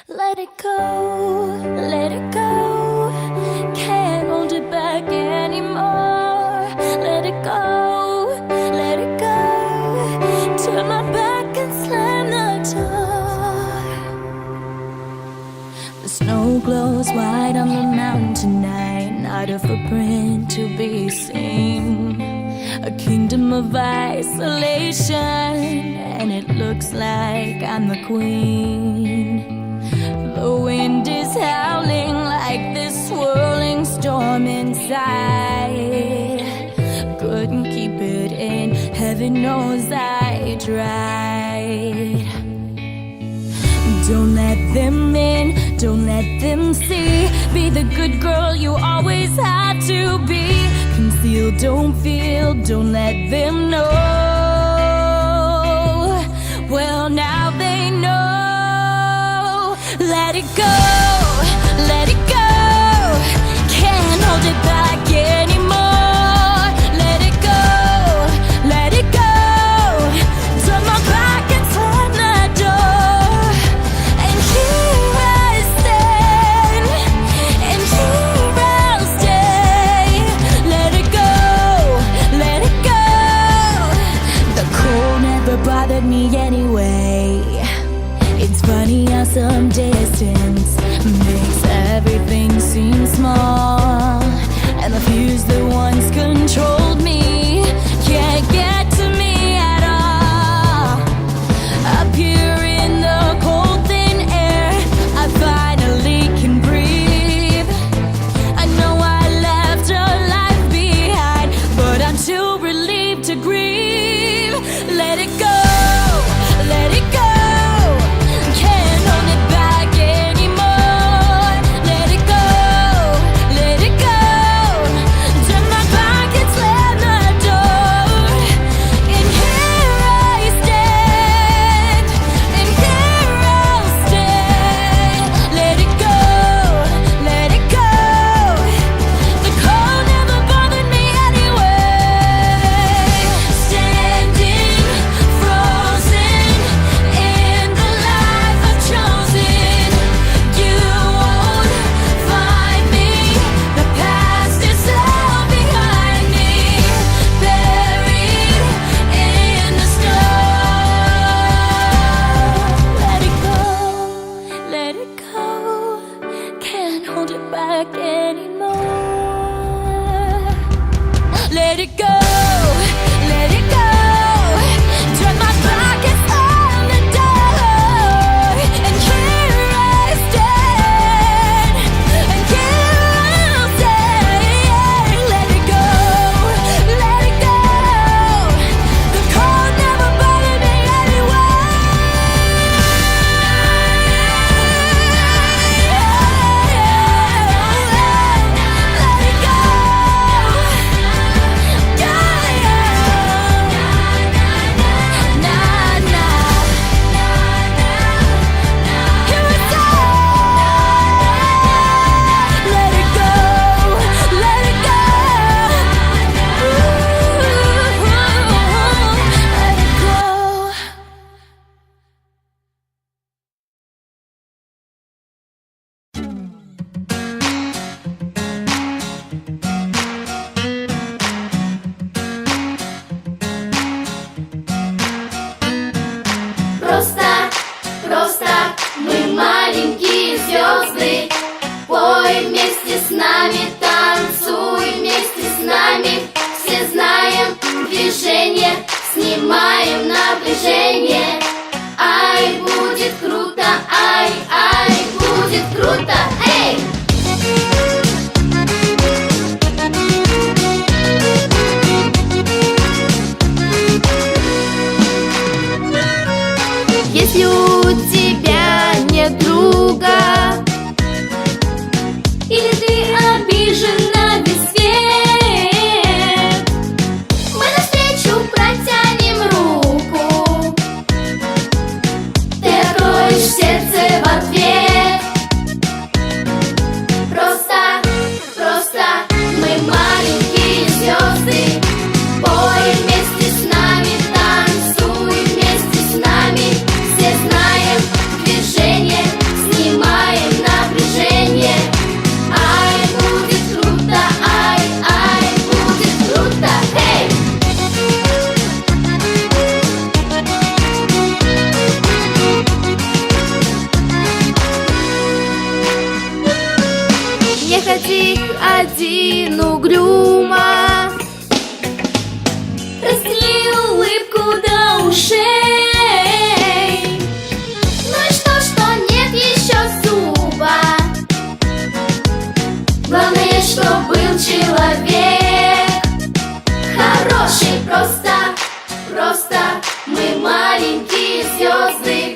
Let it go, let it go. Can't hold it back anymore. Let it go, let it go. Turn my back and slam the door. The snow glows white on the mountain tonight, not a footprint to be seen. A kingdom of isolation, and it looks like I'm the queen. The wind is howling like this swirling storm inside. Couldn't keep it in, heaven knows I tried. Don't let them in, don't let them see. Be the good girl you always had to be. Conceal, don't feel, don't let them know. Well, now they know. Let it go, let it go. Can't hold it back anymore. Let it go, let it go. Turn my back and slam the door. And here I stand, and here I'll stay. Let it go, let it go. The cold never bothered me anyway. It's funny how some distance makes everything seem small, and the fears that once controlled me can't get to me at all. Up here in the cold thin air, I finally can breathe. I know I left a life behind, but I'm too relieved to grieve. Let it go, let it go. Let it go, let it go. Turn my back and slam the door. And here I stand, and here I'll stay. Let it go, let it go. The cold never bothered me anyway. Let it go. Просто мы маленькие звезды. Пой вместе с нами, танцуй вместе с нами. Все знаем движение, снимаем напряжение. Ай, будет круто, ай, ай, будет круто, эй! Если у тебя нет друга, или ты обижен на весь свет, мы навстречу протянем руку. Ты откроешь сердце в ответ. Просто мы маленькие звезды. Пой вместе с нами, танцуй вместе с нами. Все знаем движение, снимаем сзади один угрюмо. Растяни улыбку до ушей. Ну и что нет еще зуба? Главное, что был человек хороший, просто мы маленькие звезды.